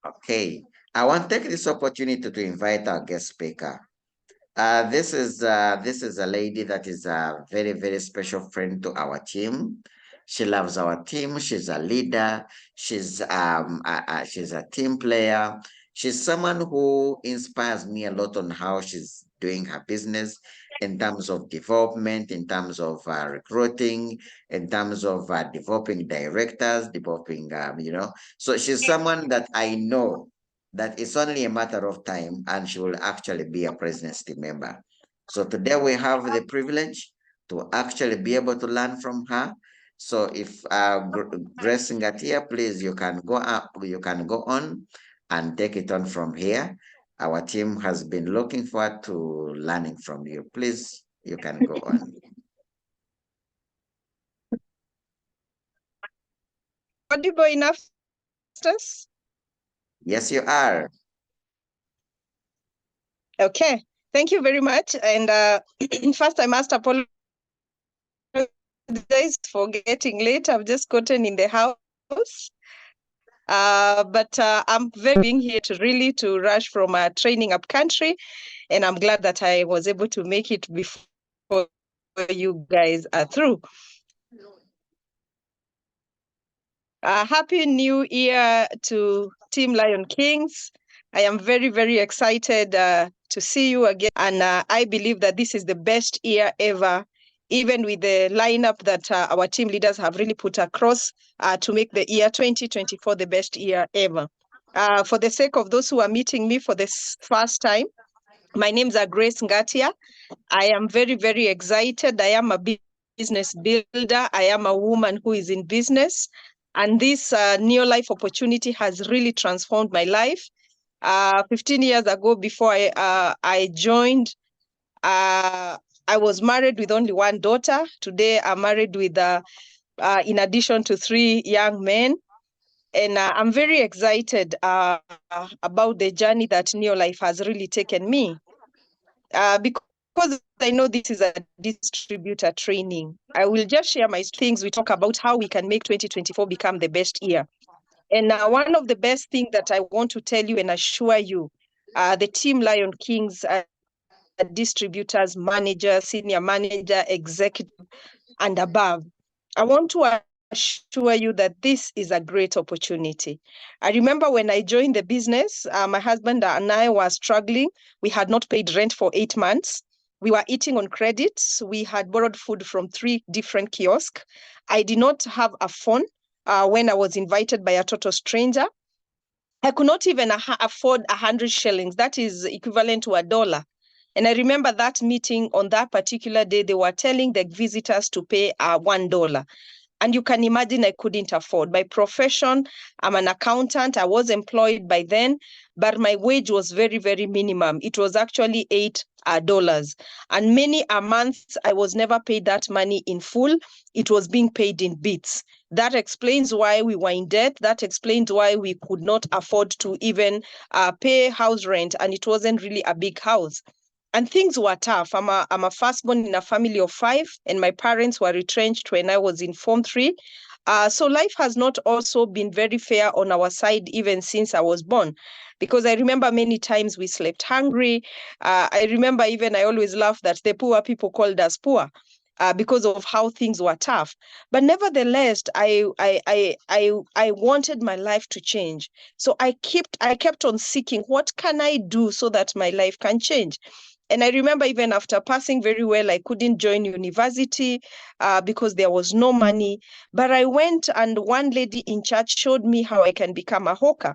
Okay. I want to take this opportunity to invite our guest speaker. This is a lady that is a very, very special friend to our team. She loves our team. She's a leader. She's a team player. She's someone who inspires me a lot on how she's doing her business in terms of development, in terms of recruiting, in terms of developing directors, developing So she's someone that I know that it's only a matter of time and she will actually be a presidency member. So today we have the privilege to actually be able to learn from her. So if Grace Ngatia, please, you can go up, you can go on and take it on from here. Our team has been looking forward to learning from you. Please, you can go on. Audible enough, sisters? Yes, you are. Okay, thank you very much. And first, I must apologize for getting late. I've just gotten in the house. But I'm very being here to rush from a training up country, and I'm glad that I was able to make it before you guys are through. Happy New Year to Team Lion Kings. I am very, very excited to see you again. And I believe that this is the best year ever, even with the lineup that our team leaders have really put across to make the year 2024 the best year ever. For the sake of those who are meeting me for this first time, my name's Grace Ngatia. I am very, very excited. I am a business builder. I am a woman who is in business. And this new life opportunity has really transformed my life. 15 years ago, before I joined, I was married with only one daughter. Today, I'm married with, in addition to 3 young men. And I'm very excited about the journey that Neolife has really taken me. Because I know this is a distributor training, I will just share my things. We talk about how we can make 2024 become the best year. And one of the best things that I want to tell you and assure you, the Team Lion Kings distributors, manager, senior manager, executive, and above, I want to assure you that this is a great opportunity. I remember when I joined the business, my husband and I were struggling. We had not paid rent for 8 months. We were eating on credit. We had borrowed food from 3 different kiosks. I did not have a phone when I was invited by a total stranger. I could not even afford 100 shillings. That is equivalent to $1. And I remember that meeting on that particular day, they were telling the visitors to pay $1. And you can imagine I couldn't afford. By profession, I'm an accountant. I was employed by then, but my wage was very, very minimum. It was actually $8. And many a month, I was never paid that money in full. It was being paid in bits. That explains why we were in debt. That explains why we could not afford to even pay house rent. And it wasn't really a big house. And things were tough. I'm a firstborn in a family of 5, and my parents were retrenched when I was in Form 3. So life has not also been very fair on our side, even since I was born, because I remember many times we slept hungry. I remember even I always laugh that the poor people called us poor. Because of how things were tough. But nevertheless, I wanted my life to change. So I kept on seeking, what can I do so that my life can change? And I remember even after passing very well, I couldn't join university because there was no money. But I went, and one lady in church showed me how I can become a hawker.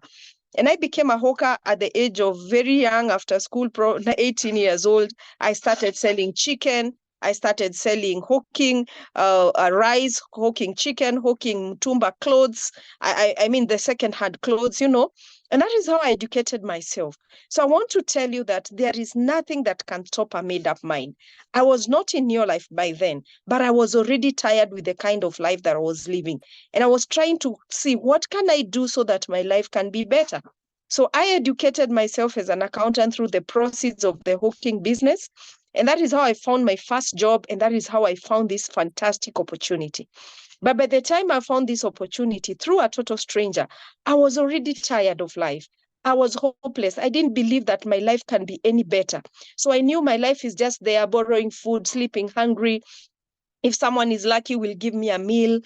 And I became a hawker at the age of very young, after school, 18 years old. I started selling chicken. I started selling hawking rice, hawking chicken, hawking tumba clothes. I mean the second-hand clothes, And that is how I educated myself. So I want to tell you that there is nothing that can stop a made-up mind. I was not in your life by then, but I was already tired with the kind of life that I was living. And I was trying to see, what can I do so that my life can be better? So I educated myself as an accountant through the proceeds of the hawking business. And that is how I found my first job. And that is how I found this fantastic opportunity. But by the time I found this opportunity through a total stranger, I was already tired of life. I was hopeless. I didn't believe that my life can be any better. So I knew my life is just there, borrowing food, sleeping hungry. If someone is lucky, will give me a meal.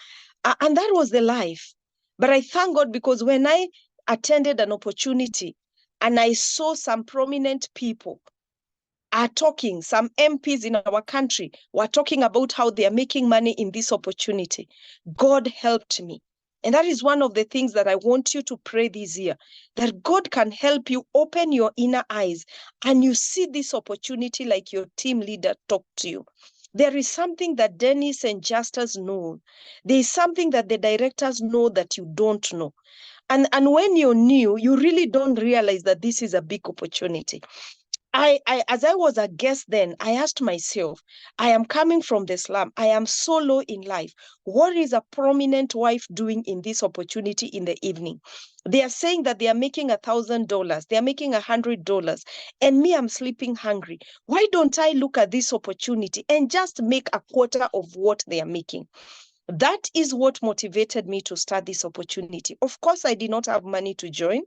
And that was the life. But I thank God, because when I attended an opportunity and I saw some prominent people are talking, some MPs in our country were talking about how they are making money in this opportunity, God helped me. And that is one of the things that I want you to pray this year, that God can help you open your inner eyes and you see this opportunity like your team leader talked to you. There is something that Dennis and Justus know. There is something that the directors know that you don't know. And when you're new, you really don't realize that this is a big opportunity. As I was a guest then, I asked myself, I am coming from the slum. I am so low in life. What is a prominent wife doing in this opportunity in the evening? They are saying that they are making $1,000. They are making $100. And me, I'm sleeping hungry. Why don't I look at this opportunity and just make a quarter of what they are making? That is what motivated me to start this opportunity. Of course, I did not have money to join,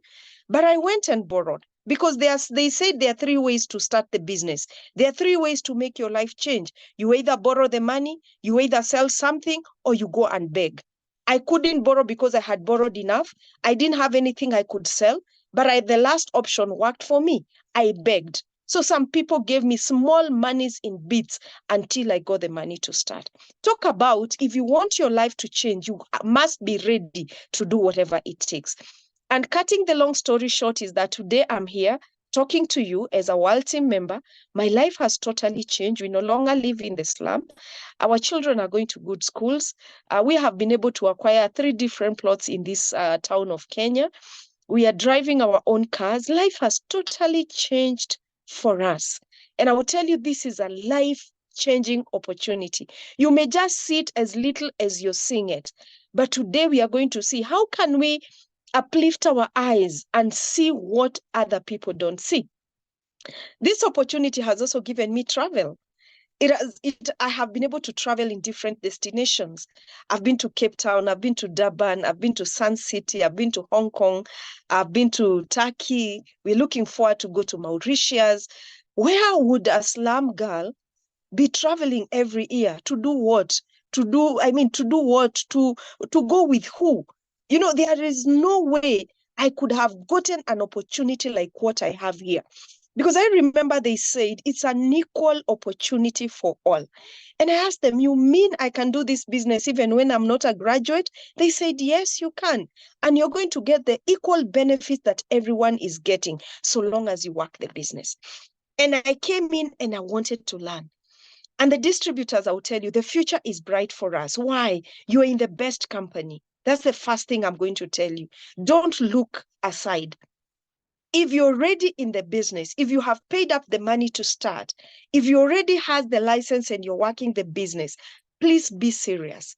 but I went and borrowed, because they said there are three ways to start the business. There are three ways to make your life change. You either borrow the money, you either sell something, or you go and beg. I couldn't borrow because I had borrowed enough. I didn't have anything I could sell, but the last option worked for me. I begged. So some people gave me small monies in bits until I got the money to start. Talk about, if you want your life to change, you must be ready to do whatever it takes. And cutting the long story short is that today I'm here talking to you as a world team member. My life has totally changed. We no longer live in the slum. Our children are going to good schools. We have been able to acquire 3 different plots in this town of Kenya. We are driving our own cars. Life has totally changed for us. And I will tell you, this is a life-changing opportunity. You may just see it as little as you're seeing it. But today we are going to see, how can we uplift our eyes and see what other people don't see? This opportunity has also given me travel. I have been able to travel in different destinations. I've been to Cape Town, I've been to Durban, I've been to Sun City, I've been to Hong Kong, I've been to Turkey. We're looking forward to go to Mauritius. Where would a slum girl be traveling every year to do what? To do what? To go with who? You know, there is no way I could have gotten an opportunity like what I have here. Because I remember they said it's an equal opportunity for all. And I asked them, you mean I can do this business even when I'm not a graduate? They said, yes, you can. And you're going to get the equal benefit that everyone is getting, so long as you work the business. And I came in and I wanted to learn. And the distributors, I will tell you, the future is bright for us. Why? You're in the best company. That's the first thing I'm going to tell you. Don't look aside. If you're already in the business, if you have paid up the money to start, if you already have the license and you're working the business, please be serious.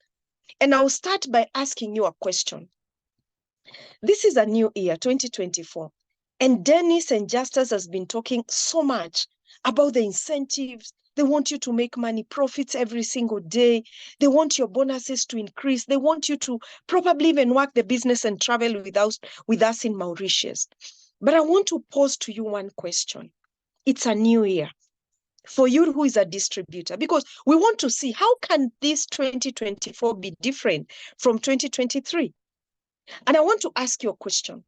And I'll start by asking you a question. This is a new year, 2024. And Dennis and Justus has been talking so much about the incentives. They want you to make money, profits every single day. They want your bonuses to increase. They want you to probably even work the business and travel with us in Mauritius. But I want to pose to you one question. It's a new year for you who is a distributor, because we want to see, how can this 2024 be different from 2023? And I want to ask you a question.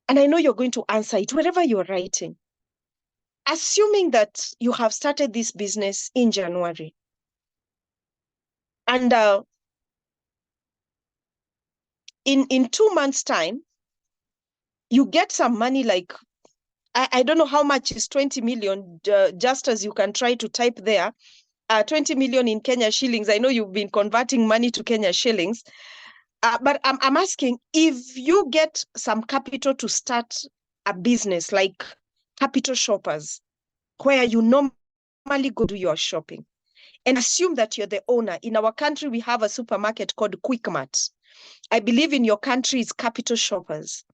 And I know you're going to answer it wherever you're writing. Assuming that you have started this business in January, and in 2 months' time, you get some money, like, I don't know how much is 20 million, just as you can try to type there, 20 million in Kenya shillings. I know you've been converting money to Kenya shillings, but I'm asking, if you get some capital to start a business like Capital Shoppers, where you normally go do your shopping, and assume that you're the owner. In our country, we have a supermarket called Quickmart. I believe in your country it's Capital Shoppers.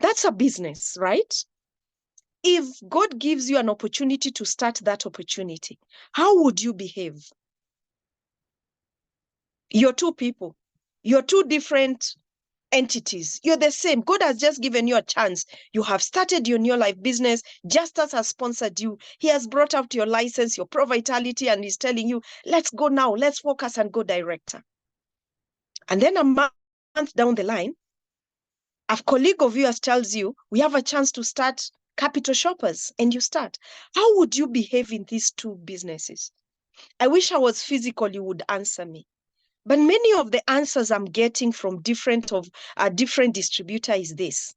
That's a business, right? If God gives you an opportunity to start that opportunity, how would you behave? You're two people. You're two different entities. You're the same. God has just given you a chance. You have started your new life business. Justus has sponsored you. He has brought out your license, your Pro Vitality, and he's telling you, let's go now. Let's focus and go director. And then a month down the line, a colleague of yours tells you, we have a chance to start Capital Shoppers, and you start. How would you behave in these two businesses? I wish I was physical, you would answer me. But many of the answers I'm getting from different distributor is this.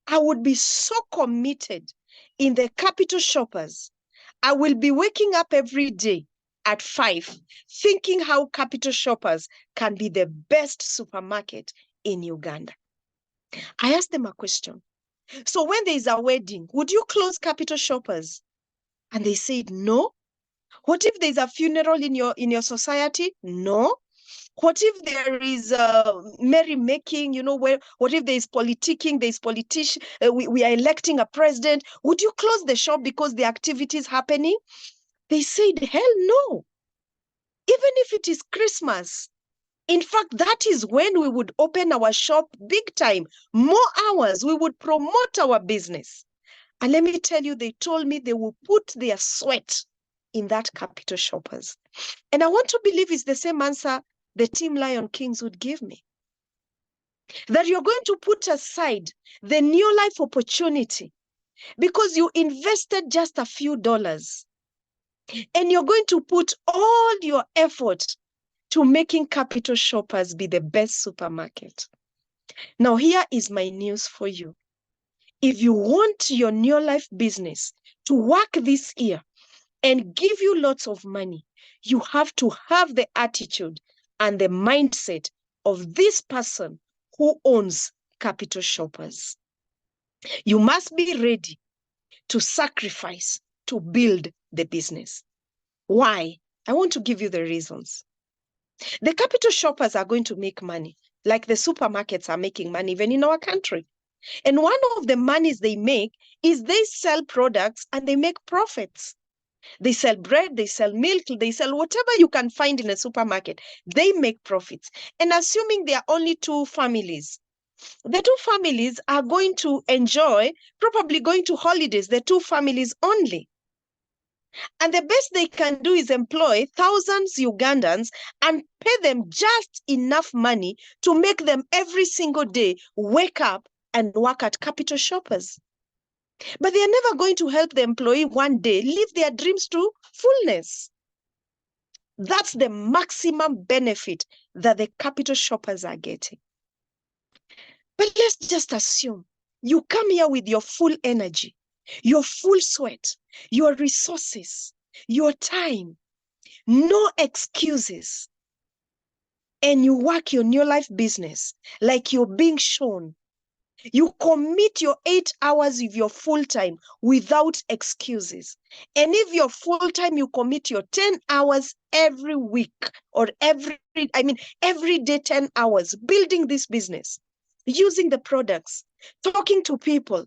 I would be so committed in the Capital Shoppers. I will be waking up every day at 5, thinking how Capital Shoppers can be the best supermarket in Uganda. I asked them a question. So when there is a wedding, would you close Capital Shoppers? And they said, no. What if there's a funeral in your society? No. What if there is merrymaking, what if there is politicking, there is politician, we are electing a president? Would you close the shop because the activity is happening? They said, hell no. Even if it is Christmas. In fact, that is when we would open our shop big time, more hours, we would promote our business. And let me tell you, they told me they will put their sweat in that Capital Shoppers. And I want to believe it's the same answer the Team Lion Kings would give me. That you're going to put aside the new life opportunity because you invested just a few dollars. And you're going to put all your effort to making Capital Shoppers be the best supermarket. Now, here is my news for you. If you want your new life business to work this year and give you lots of money, you have to have the attitude and the mindset of this person who owns Capital Shoppers. You must be ready to sacrifice to build the business. Why? I want to give you the reasons. The Capital Shoppers are going to make money, like the supermarkets are making money even in our country. And one of the monies they make is they sell products and they make profits. They sell bread, they sell milk, they sell whatever you can find in a supermarket. They make profits. And assuming there are only 2 families, the 2 families are going to enjoy, probably going to holidays, the 2 families only. And the best they can do is employ thousands Ugandans and pay them just enough money to make them every single day wake up and work at Capital Shoppers. But they are never going to help the employee one day live their dreams to fullness. That's the maximum benefit that the Capital Shoppers are getting. But let's just assume you come here with your full energy, your full sweat, your resources, your time, no excuses, and you work your new life business like you're being shown. You commit your 8 hours of your full time without excuses. And if you're full time, you commit your 10 hours every week or every day 10 hours building this business, using the products, talking to people,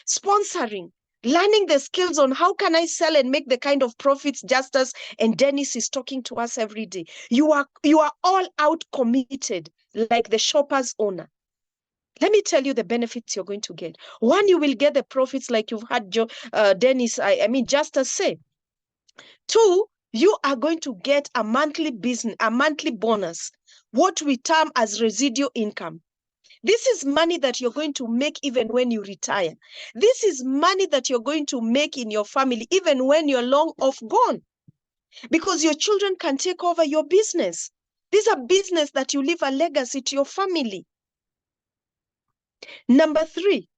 sponsoring, learning the skills on how can I sell and make the kind of profits Justus and Dennis is talking to us every day. You are all out committed like the shopper's owner. Let me tell you the benefits you're going to get. One, you will get the profits like you've had Dennis, Justus say. 2, you are going to get a monthly bonus, what we term as residual income. This is money that you're going to make even when you retire. This is money that you're going to make in your family even when you're long off gone, because your children can take over your business. These are business that you leave a legacy to your family. Number 3,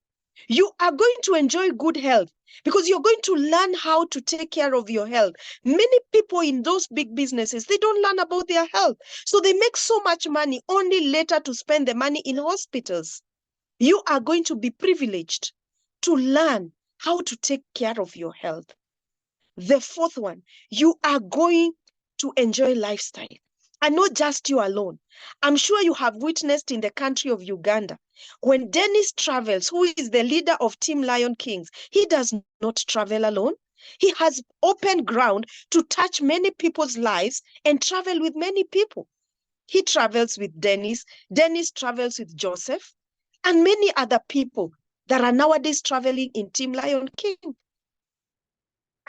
you are going to enjoy good health because you're going to learn how to take care of your health. Many people in those big businesses, they don't learn about their health. So they make so much money only later to spend the money in hospitals. You are going to be privileged to learn how to take care of your health. The 4th one, you are going to enjoy lifestyle. And not just you alone. I'm sure you have witnessed in the country of Uganda, when Dennis travels, who is the leader of Team Lion Kings, he does not travel alone. He has open ground to touch many people's lives and travel with many people. He travels with Dennis. Dennis travels with Joseph and many other people that are nowadays traveling in Team Lion King.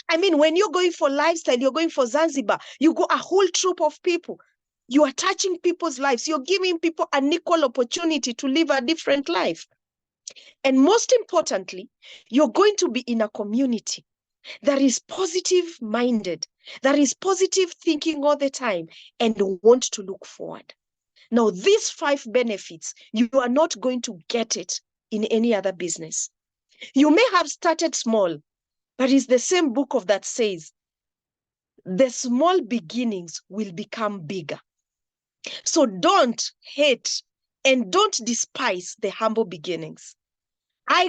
I mean, when you're going for lifestyle, you're going for Zanzibar, you go a whole troop of people. You are touching people's lives. You're giving people an equal opportunity to live a different life. And most importantly, you're going to be in a community that is positive minded, that is positive thinking all the time and want to look forward. Now, these 5 benefits, you are not going to get it in any other business. You may have started small, but it's the same book of that says, the small beginnings will become bigger. So don't hate and don't despise the humble beginnings.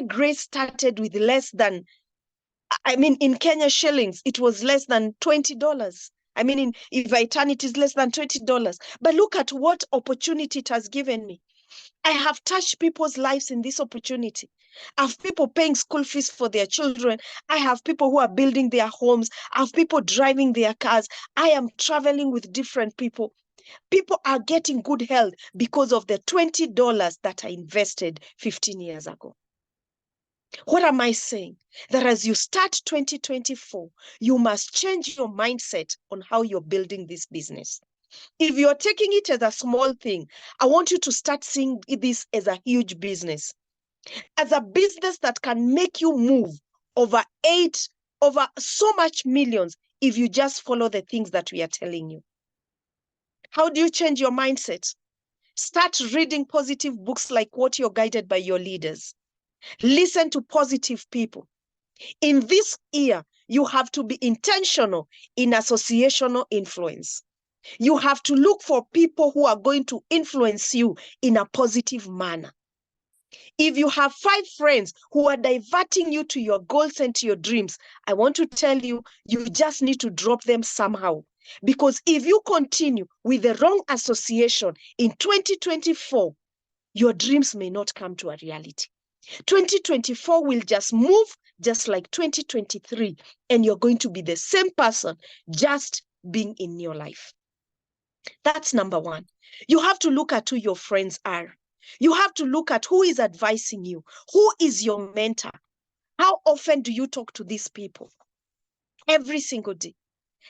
Grace started with less than, in Kenya shillings, it was less than $20. In eternity, it's less than $20. But look at what opportunity it has given me. I have touched people's lives in this opportunity. I have people paying school fees for their children. I have people who are building their homes. I have people driving their cars. I am traveling with different people. People are getting good health because of the $20 that I invested 15 years ago. What am I saying? That as you start 2024, you must change your mindset on how you're building this business. If you're taking it as a small thing, I want you to start seeing this as a huge business, as a business that can make you move over so much millions if you just follow the things that we are telling you. How do you change your mindset? Start reading positive books like What You're Guided by Your Leaders. Listen to positive people. In this year, you have to be intentional in associational influence. You have to look for people who are going to influence you in a positive manner. If you have 5 friends who are diverting you to your goals and to your dreams, I want to tell you, you just need to drop them somehow. Because if you continue with the wrong association in 2024, your dreams may not come to a reality. 2024 will just move just like 2023, and you're going to be the same person just being in your life. That's number 1. You have to look at who your friends are. You have to look at who is advising you. Who is your mentor? How often do you talk to these people? Every single day.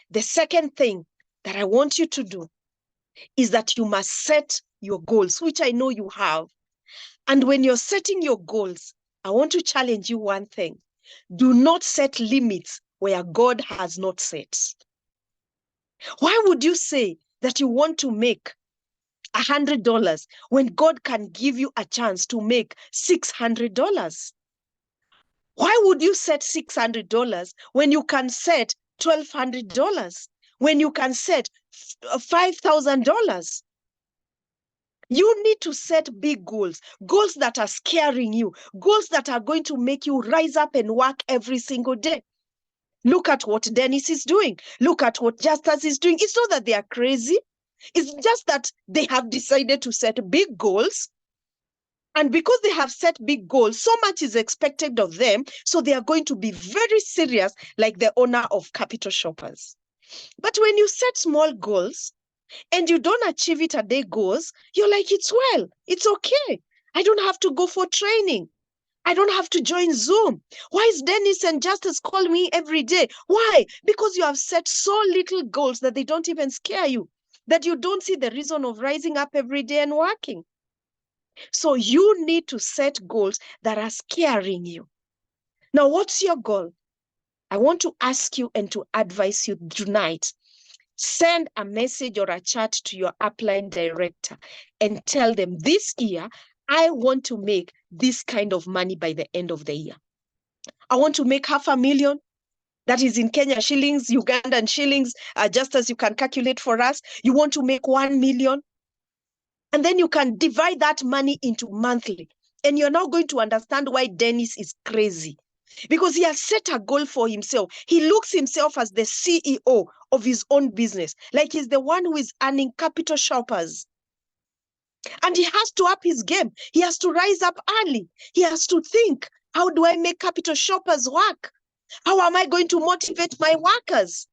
The second thing that I want you to do is that you must set your goals, which I know you have. And when you're setting your goals, I want to challenge you one thing. Do not set limits where God has not set. Why would you say that you want to make $100 when God can give you a chance to make $600? Why would you set $600 when you can set $1,200? When you can set $5,000? You need to set big goals, goals that are scaring you, goals that are going to make you rise up and work every single day. Look at what Dennis is doing. Look at what Justus is doing. It's not that they are crazy. It's just that they have decided to set big goals. And because they have set big goals, so much is expected of them. So they are going to be very serious, like the owner of Capital Shoppers. But when you set small goals and you don't achieve it a day goes, you're like, it's okay. I don't have to go for training. I don't have to join Zoom. Why is Dennis and Justice call me every day? Why? Because you have set so little goals that they don't even scare you, that you don't see the reason of rising up every day and working. So you need to set goals that are scaring you. Now, what's your goal? I want to ask you and to advise you tonight. Send a message or a chat to your upline director and tell them, this year, I want to make this kind of money by the end of the year. I want to make $500,000. That is in Kenya shillings, Ugandan shillings, just as you can calculate for us. You want to make 1 million. And then you can divide that money into monthly. And you're now going to understand why Dennis is crazy. Because he has set a goal for himself. He looks himself as the CEO of his own business, like he's the one who is earning Capital Shoppers. And he has to up his game. He has to rise up early. He has to think, how do I make Capital Shoppers work? How am I going to motivate my workers?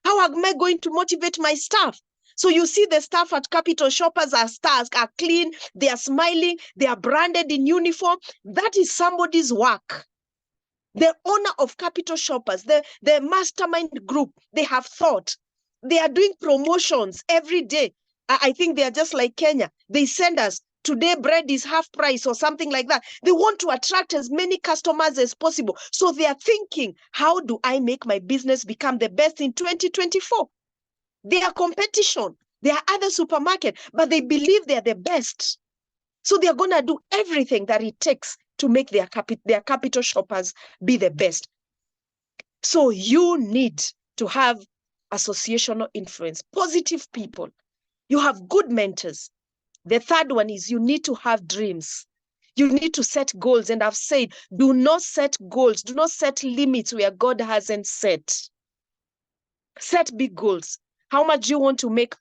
How am I going to motivate my staff? So you see the staff at Capital Shoppers are stars, are clean, they are smiling, they are branded in uniform. That is somebody's work. The owner of Capital Shoppers, the mastermind group, they have thought. They are doing promotions every day. I think they are just like Kenya. They send us, today bread is half price or something like that. They want to attract as many customers as possible. So they are thinking, how do I make my business become the best in 2024? They are competition. They are other supermarket, but they believe they are the best. So they are going to do everything that it takes to make their Capital Shoppers be the best. So you need to have associational influence, positive people. You have good mentors. The third one is you need to have dreams. You need to set goals. And I've said, do not set goals. Do not set limits where God hasn't set. Set big goals. How much do you want to make?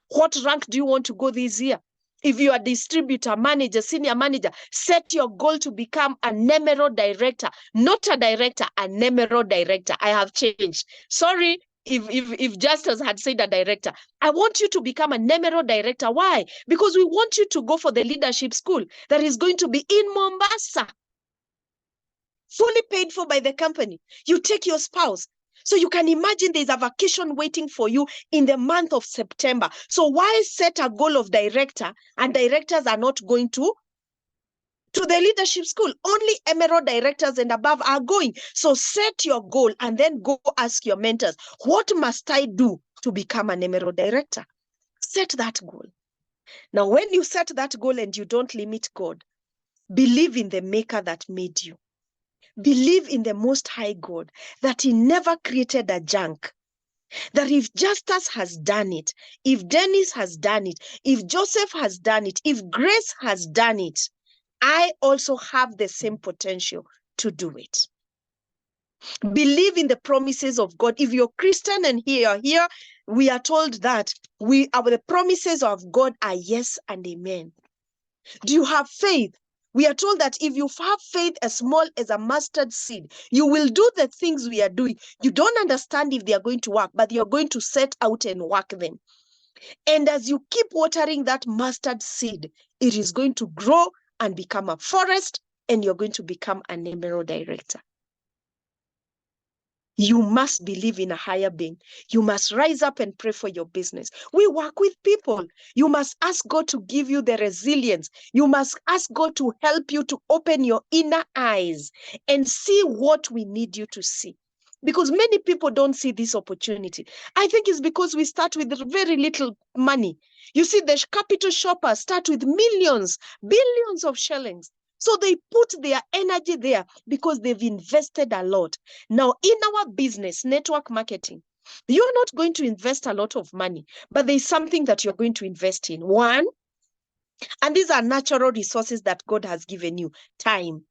What rank do you want to go this year? If you are distributor, manager, senior manager, set your goal to become a Nemero director, not a director, a Nemero director. I have changed. Sorry if Justus had said a director. I want you to become a Nemero director. Why? Because we want you to go for the leadership school that is going to be in Mombasa, fully paid for by the company. You take your spouse. So you can imagine there's a vacation waiting for you in the month of September. So why set a goal of director and directors are not going to the leadership school? Only Emerald directors and above are going. So set your goal and then go ask your mentors, what must I do to become an Emerald director? Set that goal. Now, when you set that goal and you don't limit God, believe in the maker that made you. Believe in the Most High God, that he never created a junk. That if Justus has done it, if Dennis has done it, if Joseph has done it, if Grace has done it, I also have the same potential to do it. Believe in the promises of God. If you're Christian and here, we are told that the promises of God are yes and amen. Do you have faith? We are told that if you have faith as small as a mustard seed, you will do the things we are doing. You don't understand if they are going to work, but you're going to set out and work them. And as you keep watering that mustard seed, it is going to grow and become a forest, and you're going to become an Emerald director. You must believe in a higher being. You must rise up and pray for your business. We work with people. You must ask God to give you the resilience. You must ask God to help you to open your inner eyes and see what we need you to see. Because many people don't see this opportunity. I think it's because we start with very little money. You see, the Capital Shoppers start with millions, billions of shillings. So they put their energy there because they've invested a lot. Now, in our business, network marketing, you're not going to invest a lot of money, but there's something that you're going to invest in. One, and these are natural resources that God has given you, time.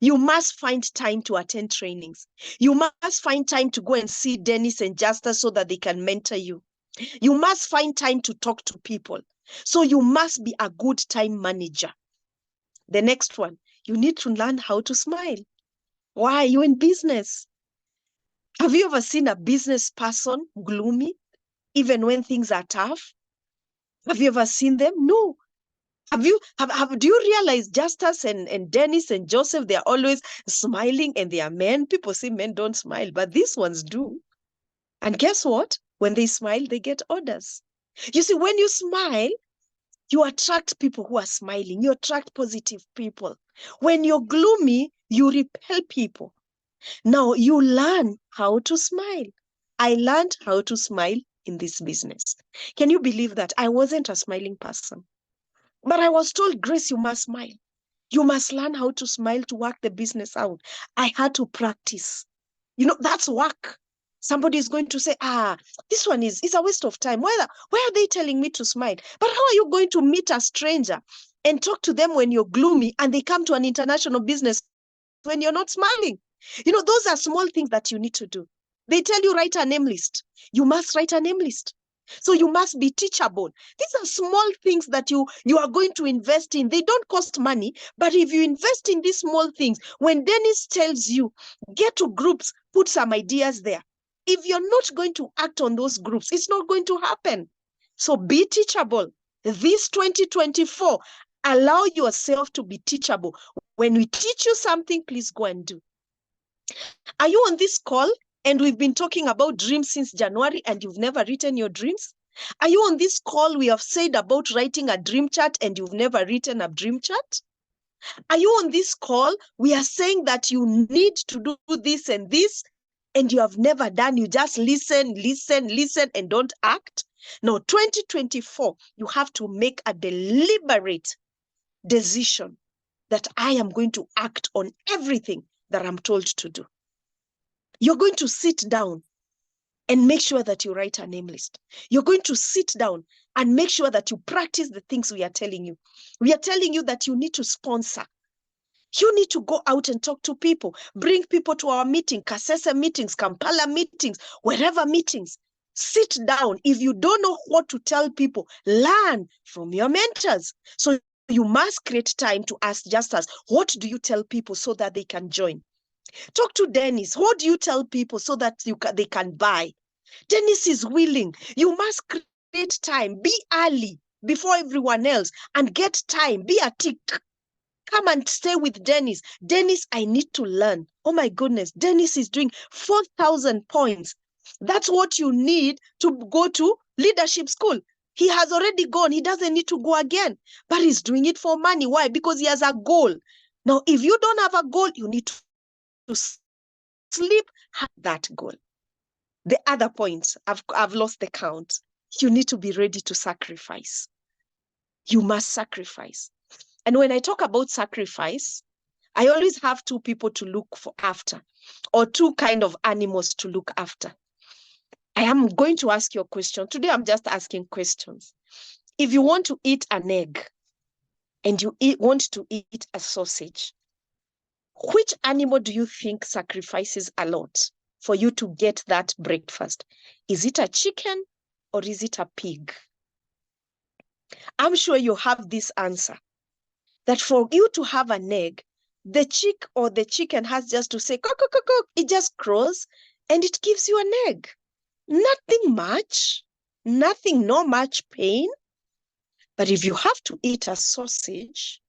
You must find time to attend trainings. You must find time to go and see Dennis and Justus so that they can mentor you. You must find time to talk to people. So you must be a good time manager. The next one, you need to learn how to smile. Why are you in business? Have you ever seen a business person gloomy, even when things are tough? Have you ever seen them? No. Do you realize Justus and Dennis and Joseph, they're always smiling and they are men? People say men don't smile, but these ones do. And guess what? When they smile, they get orders. You see, when you smile, you attract people who are smiling. You attract positive people. When you're gloomy, you repel people. Now you learn how to smile. I learned how to smile in this business. Can you believe that? I wasn't a smiling person. But I was told, Grace, you must smile. You must learn how to smile to work the business out. I had to practice. That's work. Somebody is going to say, this one is a waste of time. Why are they telling me to smile? But how are you going to meet a stranger and talk to them when you're gloomy and they come to an international business when you're not smiling? Those are small things that you need to do. They tell you write a name list. You must write a name list. So you must be teachable. These are small things that you are going to invest in. They don't cost money, but if you invest in these small things, when Dennis tells you, get to groups, put some ideas there. If you're not going to act on those groups, it's not going to happen. So be teachable. This 2024, allow yourself to be teachable. When we teach you something, please go and do. Are you on this call and we've been talking about dreams since January and you've never written your dreams? Are you on this call? We have said about writing a dream chart and you've never written a dream chart? Are you on this call? We are saying that you need to do this and this, and you have never done. You just listen, and don't act. Now, 2024, you have to make a deliberate decision that I am going to act on everything that I'm told to do. You're going to sit down and make sure that you write a name list. You're going to sit down and make sure that you practice the things we are telling you. We are telling you that you need to sponsor. You need to go out and talk to people, bring people to our meeting, Kasese meetings, Kampala meetings, wherever meetings. Sit down. If you don't know what to tell people, learn from your mentors. So you must create time to ask just as, what do you tell people so that they can join? Talk to Dennis. What do you tell people so that they can buy? Dennis is willing. You must create time. Be early before everyone else and get time. Be a tick. Come and stay with Dennis. Dennis, I need to learn. Oh my goodness. Dennis is doing 4,000 points. That's what you need to go to leadership school. He has already gone. He doesn't need to go again. But he's doing it for money. Why? Because he has a goal. Now, if you don't have a goal, you need to sleep that goal. The other points, I've lost the count. You need to be ready to sacrifice. You must sacrifice. And when I talk about sacrifice, I always have two people to look for after, or two kind of animals to look after. I am going to ask you a question. Today, I'm just asking questions. If you want to eat an egg and you want to eat a sausage, which animal do you think sacrifices a lot for you to get that breakfast? Is it a chicken or is it a pig? I'm sure you have this answer. That for you to have an egg, the chick or the chicken has just to say, cook, cook, cook, cook. It just crows and it gives you an egg. Nothing much, no much pain. But if you have to eat a sausage,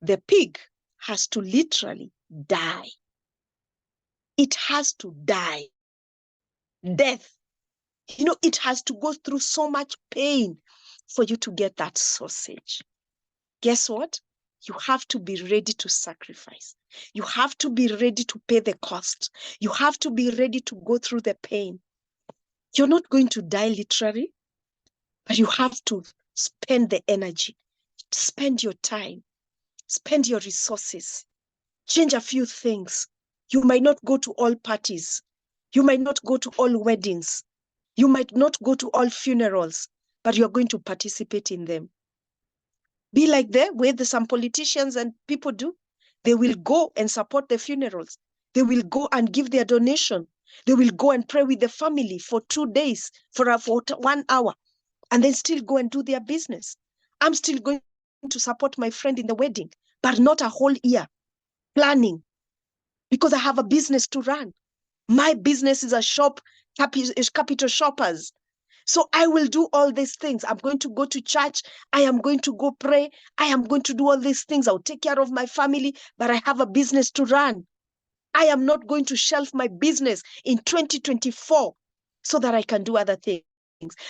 the pig has to literally die. It has to die. Death. You know, it has to go through so much pain for you to get that sausage. Guess what? You have to be ready to sacrifice. You have to be ready to pay the cost. You have to be ready to go through the pain. You're not going to die literally, but you have to spend the energy, spend your time, spend your resources, change a few things. You might not go to all parties. You might not go to all weddings. You might not go to all funerals, but you're going to participate in them. Be like the way some politicians and people do. They will go and support the funerals. They will go and give their donation. They will go and pray with the family for 2 days, for 1 hour, and then still go and do their business. I'm still going to support my friend in the wedding, but not a whole year planning, because I have a business to run. My business is a shop, capital shoppers. So I will do all these things. I'm going to go to church. I am going to go pray. I am going to do all these things. I'll take care of my family, but I have a business to run. I am not going to shelf my business in 2024 so that I can do other things,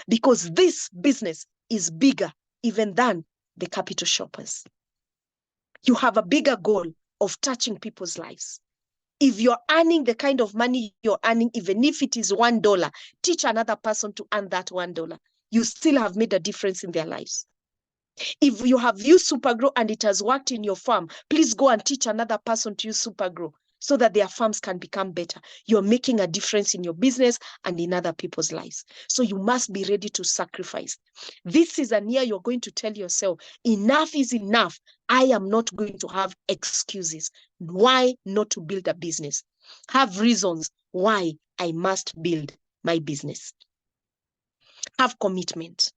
because this business is bigger even than the capital shoppers. You have a bigger goal of touching people's lives. If you're earning the kind of money you're earning, even if it is $1, teach another person to earn that $1. You still have made a difference in their lives. If you have used Supergrow and it has worked in your farm, please go and teach another person to use Supergrow so that their farms can become better. You're making a difference in your business and in other people's lives. So you must be ready to sacrifice. This is a year you're going to tell yourself, enough is enough. I am not going to have excuses. Why not to build a business? Have reasons why I must build my business. Have commitment.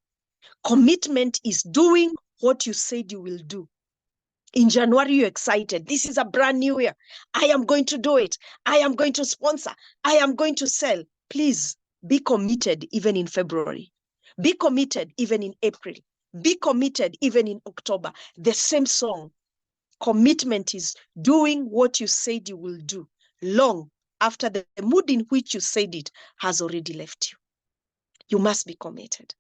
Commitment is doing what you said you will do. In January, you're excited. This is a brand new year. I am going to do it. I am going to sponsor. I am going to sell. Please be committed even in February. Be committed even in April. Be committed even in October. The same song. Commitment is doing what you said you will do long after the mood in which you said it has already left you. You must be committed.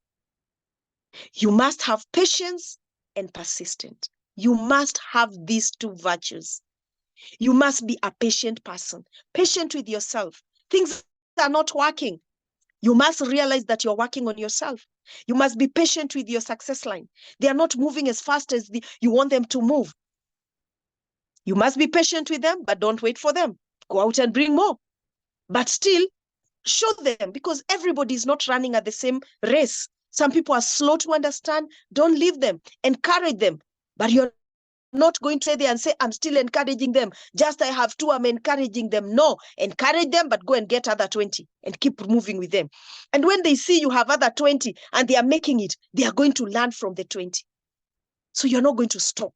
You must have patience and persistent. You must have these two virtues. You must be a patient person, patient with yourself. Things are not working. You must realize that you're working on yourself. You must be patient with your success line. They are not moving as fast as you want them to move. You must be patient with them, but don't wait for them. Go out and bring more. But still, show them, because everybody is not running at the same race. Some people are slow to understand. Don't leave them. Encourage them. But you're not going to stay there and say, I'm still encouraging them. Just I have two, I'm encouraging them. No, encourage them, but go and get other 20 and keep moving with them. And when they see you have other 20 and they are making it, they are going to learn from the 20. So you're not going to stop.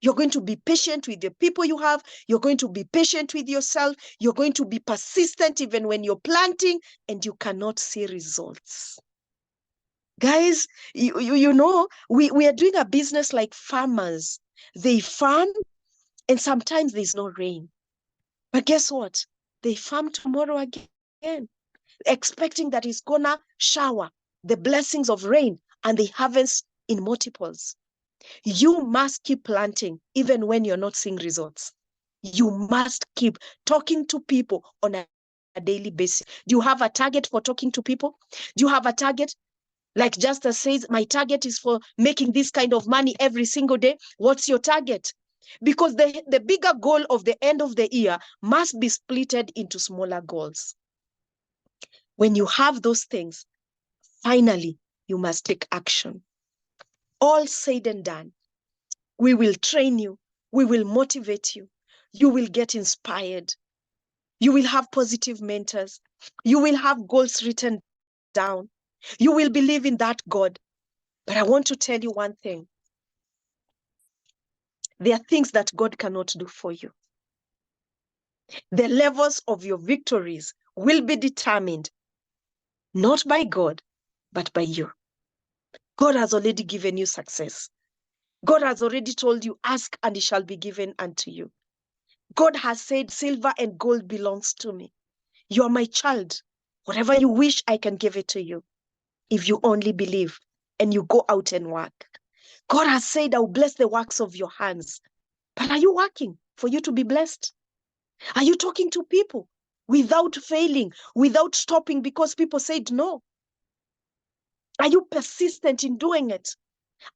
You're going to be patient with the people you have. You're going to be patient with yourself. You're going to be persistent even when you're planting and you cannot see results. Guys, you know, we are doing a business like farmers. They farm and sometimes there's no rain. But guess what? They farm tomorrow again, expecting that it's gonna shower the blessings of rain and they harvest in multiples. You must keep planting even when you're not seeing results. You must keep talking to people on a daily basis. Do you have a target for talking to people? Do you have a target? Like Justice says, my target is for making this kind of money every single day. What's your target? Because the bigger goal of the end of the year must be splitted into smaller goals. When you have those things, finally, you must take action. All said and done, we will train you. We will motivate you. You will get inspired. You will have positive mentors. You will have goals written down. You will believe in that God. But I want to tell you one thing. There are things that God cannot do for you. The levels of your victories will be determined not by God, but by you. God has already given you success. God has already told you, ask and it shall be given unto you. God has said, silver and gold belongs to me. You are my child. Whatever you wish, I can give it to you. If you only believe and you go out and work. God has said, I will bless the works of your hands. But are you working for you to be blessed? Are you talking to people without failing, without stopping because people said no? Are you persistent in doing it?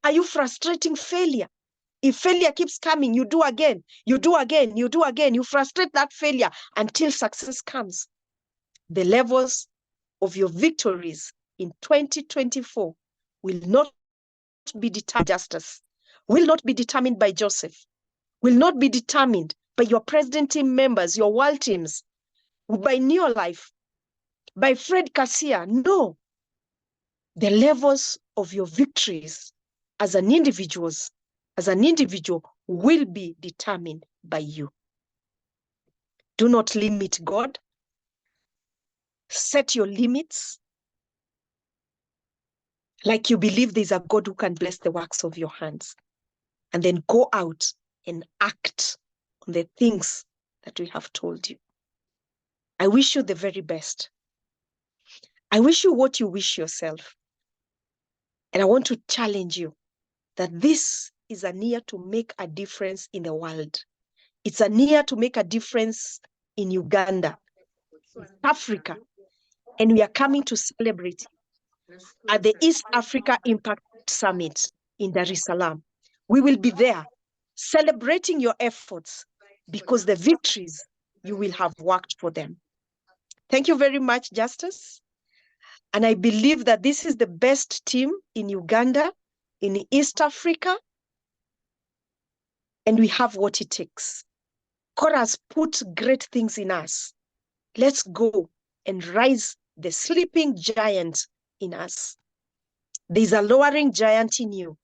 Are you frustrating failure? If failure keeps coming, you do again, you do again, you do again. You frustrate that failure until success comes. The levels of your victories in 2024 will not be determined by Justice, will not be determined by Joseph, will not be determined by your president team members, your world teams, by New Life, by Fred Cassia. No. The levels of your victories as an individual will be determined by you. Do not limit God. Set your limits. Like you believe there's a God who can bless the works of your hands. And then go out and act on the things that we have told you. I wish you the very best. I wish you what you wish yourself. And I want to challenge you that this is a year to make a difference in the world. It's a year to make a difference in Uganda, Africa, and we are coming to celebrate at the East Africa Impact Summit in Dar es Salaam. We will be there celebrating your efforts because the victories, you will have worked for them. Thank you very much, Justice. And I believe that this is the best team in Uganda, in East Africa, and we have what it takes. God has put great things in us. Let's go and rise the sleeping giant in us. There's a lowering giant in you.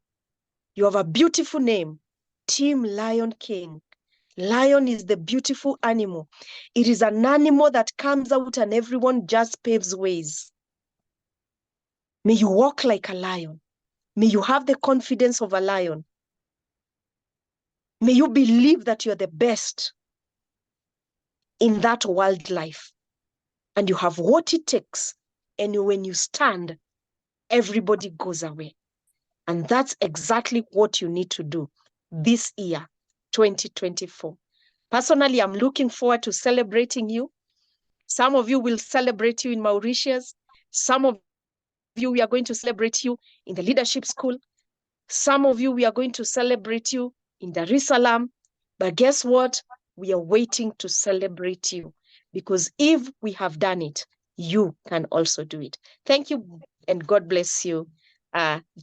You have a beautiful name, Team Lion King. Lion is the beautiful animal. It is an animal that comes out and everyone just paves ways. May you walk like a lion. May you have the confidence of a lion. May you believe that you're the best in that world life. And you have what it takes. And when you stand, everybody goes away. And that's exactly what you need to do this year, 2024. Personally, I'm looking forward to celebrating you. Some of you will celebrate you in Mauritius. Some of you, we are going to celebrate you in the leadership school. Some of you, we are going to celebrate you in Dar es Salaam. But guess what? We are waiting to celebrate you, because if we have done it, you can also do it. Thank you, and God bless you,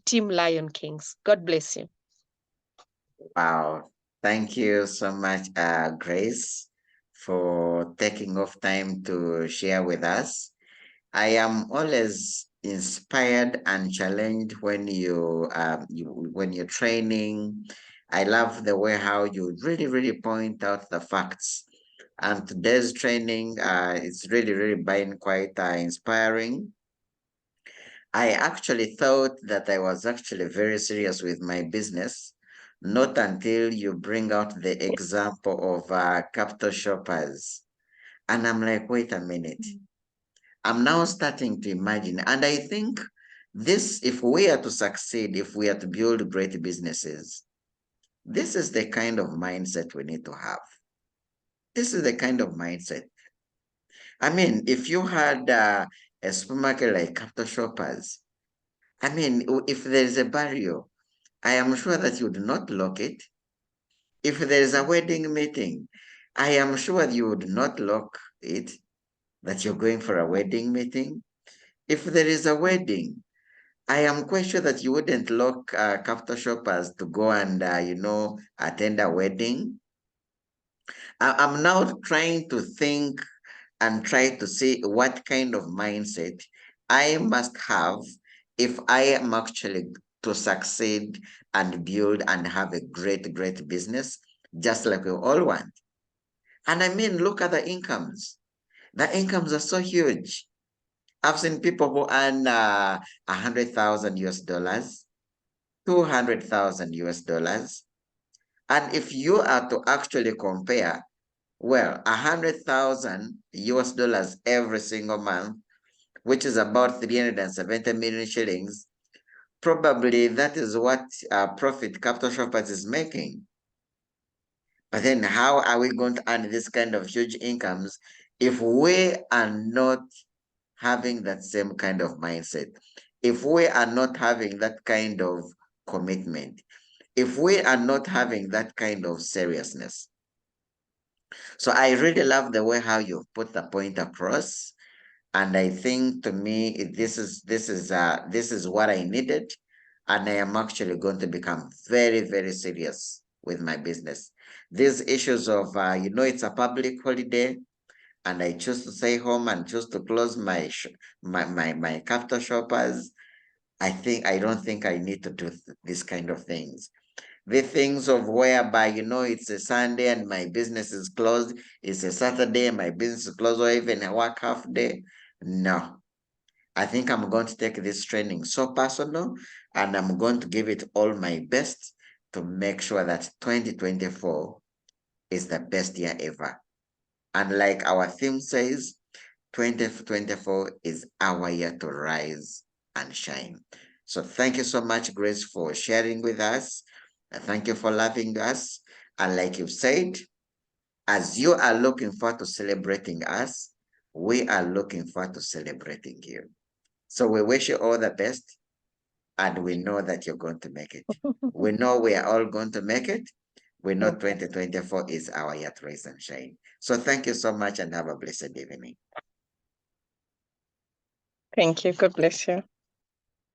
Team Lion Kings. God bless you. Wow. Thank you so much, Grace, for taking off time to share with us. I am always inspired and challenged when when you're training. I love the way how you really point out the facts. And today's training, it's really been quite inspiring. I actually thought that I was actually very serious with my business, not until you bring out the example of capital shoppers. And I'm like, wait a minute. I'm now starting to imagine. And I think this, if we are to succeed, if we are to build great businesses, this is the kind of mindset we need to have. This is the kind of mindset. I mean, if you had a supermarket like capital shoppers, I mean, if there is a barrier, I am sure that you would not lock it. If there is a wedding meeting, I am sure you would not lock it, that you're going for a wedding meeting. If there is a wedding, I am quite sure that you wouldn't lock capital shoppers to go and, attend a wedding. I'm now trying to think and try to see what kind of mindset I must have if I am actually to succeed and build and have a great business, just like we all want. And I mean, look at the incomes. The incomes are so huge. I've seen people who earn 100,000 US dollars, 200,000 US dollars. And if you are to actually compare, well, 100,000 US dollars every single month, which is about 370 million shillings, probably that is what profit capital shoppers is making. But then how are we going to earn this kind of huge incomes if we are not having that same kind of mindset? If we are not having that kind of commitment? If we are not having that kind of seriousness? So I really love the way how you put the point across. And I think to me, this is what I needed. And I am actually going to become very serious with my business. These issues of, it's a public holiday and I choose to stay home and choose to close my capital shoppers. I don't think I need to do these kind of things. The things of whereby, it's a Sunday and my business is closed, it's a Saturday and my business is closed, or even a work half day. No, I think I'm going to take this training so personal and I'm going to give it all my best to make sure that 2024 is the best year ever. And like our theme says, 2024 is our year to rise and shine. So thank you so much, Grace, for sharing with us. Thank you for loving us. And like you've said, as you are looking forward to celebrating us, we are looking forward to celebrating you. So we wish you all the best, and we know that you're going to make it. We know we are all going to make it. We know 2024 is our year to rise and shine. So thank you so much and have a blessed evening. Thank you. God bless you.